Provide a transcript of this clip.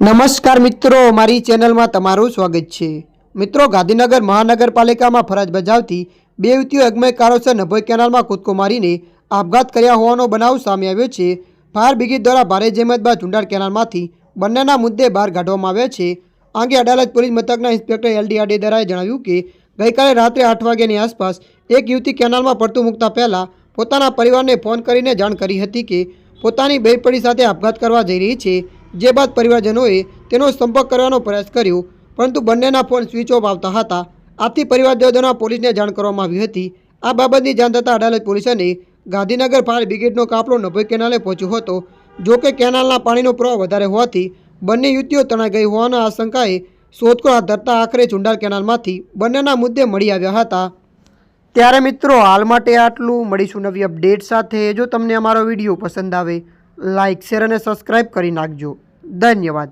નમસ્કાર મિત્રો, મારી ચેનલમાં તમારું સ્વાગત છે। મિત્રો, ગાંધીનગર મહાનગરપાલિકામાં ફરજ બજાવતી બે યુવતીઓ અગમય કારણોસર નભોઈ કેનાલમાં કૂદકો મારીને આપઘાત કર્યા હોવાનો બનાવ સામે આવ્યો છે। ફાયર બ્રિગેડ દ્વારા ભારે જહેમત બાદ ચુંડાળ કેનાલમાંથી બંનેના મુદ્દે બહાર કાઢવામાં આવ્યા છે। આ અંગે અડાલજ પોલીસ મથકના ઇન્સ્પેક્ટર LD આડેદરાએ જણાવ્યું કે ગઈકાલે રાત્રે 8 વાગ્યાની આસપાસ એક યુવતી કેનાલમાં પડતું મૂકતા પહેલાં પોતાના પરિવારને ફોન કરીને જાણ કરી હતી કે પોતાની બહેનપણી સાથે આપઘાત કરવા જઈ રહી છે। જે બાદ પરિવારજનોએ તેનો સંપર્ક કરવાનો પ્રયાસ કર્યો, પરંતુ બંનેના ફોન સ્વિચ ઓફ આવતા હતા। આથી પરિવારજનો દ્વારા પોલીસને જાણ કરવામાં આવી હતી। આ બાબતની જાણ થતાં અડાલજ પોલીસ અને ગાંધીનગર ફાયર બ્રિગેડનો કાફલો નભોઈ કેનાલે પહોંચ્યો હતો। જો કે કેનાલના પાણીનો પ્રવાહ વધારે હોવાથી બંને યુવતીઓ તણાઈ ગઈ હોવાના આશંકાએ શોધખોળ હાથ ધરતા આખરે ચુંડાળ કેનાલમાંથી બંનેના મુદ્દે મળી આવ્યા હતા। ત્યારે મિત્રો, હાલ માટે આટલું। મળીશું નવી અપડેટ સાથે। જો તમને અમારો વિડીયો પસંદ આવે, લાઇક, શેર અને સબસ્ક્રાઈબ કરી નાખજો। ધન્યવાદ।